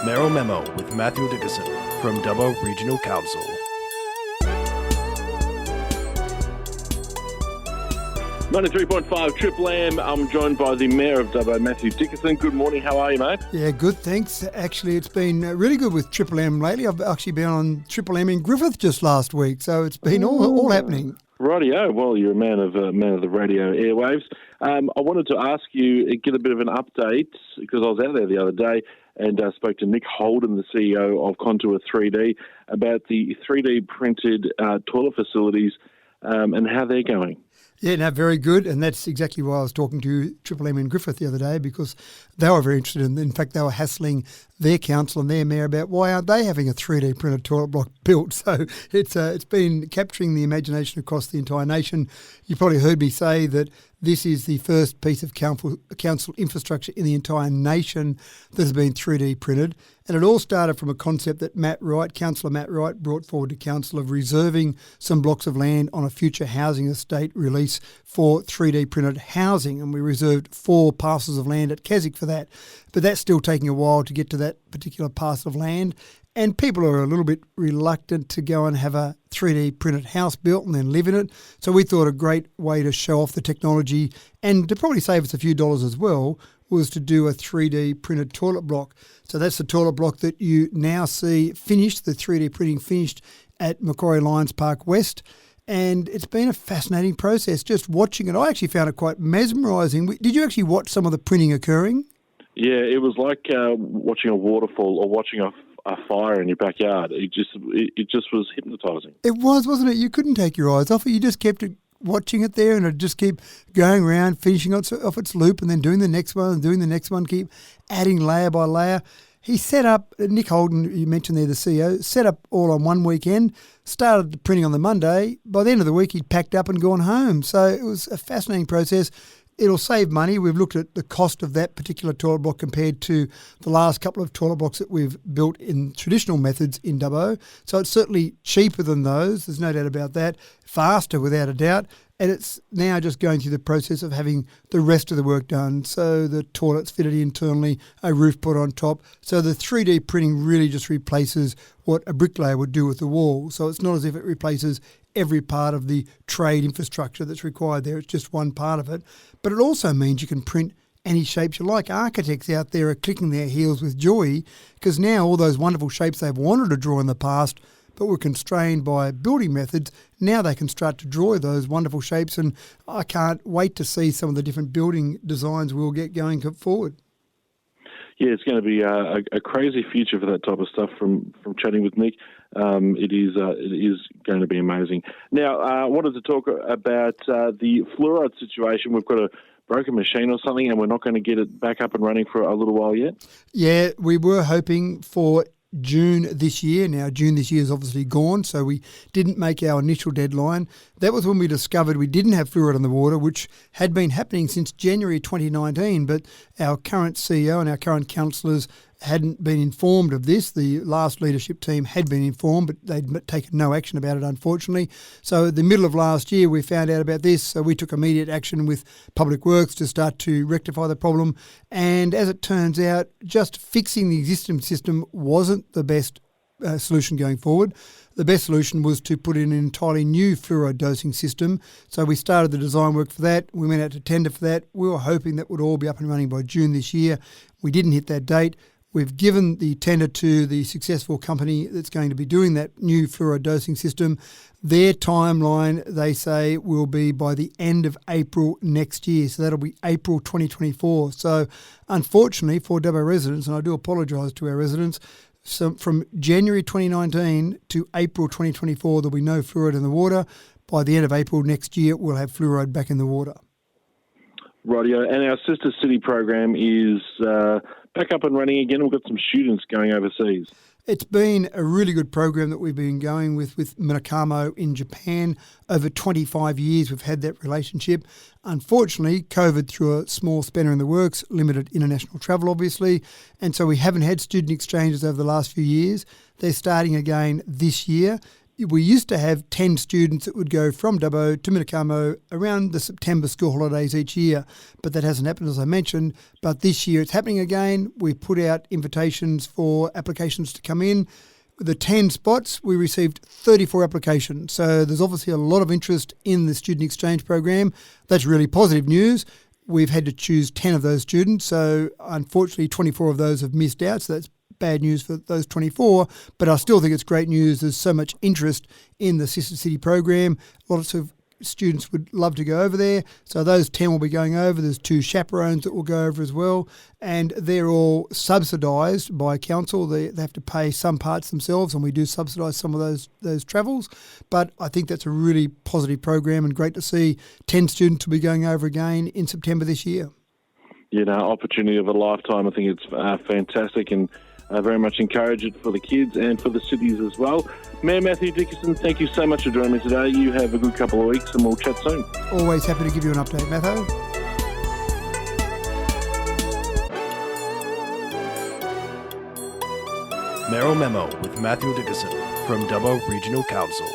Merrill Memo with Matthew Dickerson from Dubbo Regional Council. .5 Triple M. I'm joined by the Mayor of Dubbo, Matthew Dickerson. Good morning. How are you, mate? Yeah, good, thanks. Actually, it's been really good with Triple M lately. I've actually been on Triple M in Griffith just last week, so it's been all happening. Rightio. Well, you're a man of the radio airwaves. I wanted to ask you, get a bit of an update, because I was out there the other day and spoke to Nick Holden, the CEO of Contour 3D, about the 3D printed toilet facilities and how they're going. Yeah, no, very good, and that's exactly why I was talking to Triple M in Griffith the other day, because they were very interested in fact, they were hassling their council and their mayor about why aren't they having a 3D printed toilet block built. So it's been capturing the imagination across the entire nation. You probably heard me say that this is the first piece of council infrastructure in the entire nation that has been 3D printed. And it all started from a concept that Councillor Matt Wright brought forward to council of reserving some blocks of land on a future housing estate release for 3D printed housing. And we reserved 4 parcels of land at Keswick for that. But that's still taking a while to get to that particular parcel of land. And people are a little bit reluctant to go and have a 3D printed house built and then live in it. So we thought a great way to show off the technology and to probably save us a few dollars as well was to do a 3D printed toilet block. So that's the toilet block that you now see finished, the 3D printing finished at Macquarie Lions Park West. And it's been a fascinating process just watching it. I actually found it quite mesmerising. Did you actually watch some of the printing occurring? Yeah, it was like watching a waterfall or watching a fire in your backyard. It just was hypnotising. It was, wasn't it? You couldn't take your eyes off it. You just kept watching it there, and it'd just keep going around, finishing off its loop, and then doing the next one, and doing the next one, keep adding layer by layer. He set up, Nick Holden, you mentioned there, the CEO, set up all on one weekend, started the printing on the Monday. By the end of the week, he'd packed up and gone home. So it was a fascinating process. It'll save money. We've looked at the cost of that particular toilet block compared to the last couple of toilet blocks that we've built in traditional methods in Dubbo. So it's certainly cheaper than those. There's no doubt about that. Faster, without a doubt. And it's now just going through the process of having the rest of the work done. So the toilet's fitted internally, a roof put on top. So the 3D printing really just replaces what a bricklayer would do with the wall. So it's not as if it replaces every part of the trade infrastructure that's required there. It's just one part of it. But it also means you can print any shapes you like. Architects out there are clicking their heels with joy because now all those wonderful shapes they've wanted to draw in the past but were constrained by building methods, now they can start to draw those wonderful shapes, and I can't wait to see some of the different building designs we'll get going forward. Yeah, it's going to be a crazy future for that type of stuff from chatting with Nick. It is going to be amazing. Now, I wanted to talk about the fluoride situation. We've got a broken machine or something, and we're not going to get it back up and running for a little while yet? Yeah, we were hoping for June this year. Now, June this year is obviously gone, so we didn't make our initial deadline. That was when we discovered we didn't have fluoride in the water, which had been happening since January 2019, but our current CEO and our current councillors hadn't been informed of this. The last leadership team had been informed, but they'd taken no action about it, unfortunately. So at the middle of last year, we found out about this. So we took immediate action with Public Works to start to rectify the problem. And as it turns out, just fixing the existing system wasn't the best solution going forward. The best solution was to put in an entirely new fluoride dosing system. So we started the design work for that. We went out to tender for that. We were hoping that would all be up and running by June this year. We didn't hit that date. We've given the tender to the successful company that's going to be doing that new fluoride dosing system. Their timeline, they say, will be by the end of April next year. So that'll be April 2024. So unfortunately for Dubbo residents, and I do apologise to our residents, so from January 2019 to April 2024, there'll be no fluoride in the water. By the end of April next year, we'll have fluoride back in the water. Rightio. And our Sister City program is back up and running again. We've got some students going overseas. It's been a really good program that we've been going with Minakamo in Japan. Over 25 years we've had that relationship. Unfortunately, COVID threw a small spanner in the works, limited international travel obviously, and so we haven't had student exchanges over the last few years. They're starting again this year. we used to have 10 students that would go from Dubbo to Minnicamo around the September school holidays each year, but that hasn't happened, as I mentioned. But this year it's happening again. We've put out invitations for applications to come in. The 10 spots, we received 34 applications. So there's obviously a lot of interest in the student exchange program. That's really positive news. We've had to choose 10 of those students. So unfortunately, 24 of those have missed out. So that's bad news for those 24, but I still think it's great news. There's so much interest in the Sister City program. Lots of students would love to go over there. So those 10 will be going over. There's 2 chaperones that will go over as well. And they're all subsidised by council. They have to pay some parts themselves, and we do subsidise some of those travels. But I think that's a really positive program, and great to see 10 students will be going over again in September this year. Opportunity of a lifetime. I think it's fantastic, and very much encourage it for the kids and for the cities as well. Mayor Matthew Dickinson, thank you so much for joining me today. You have a good couple of weeks and we'll chat soon. Always happy to give you an update, Matthew. Mayoral Memo with Matthew Dickinson from Dubbo Regional Council.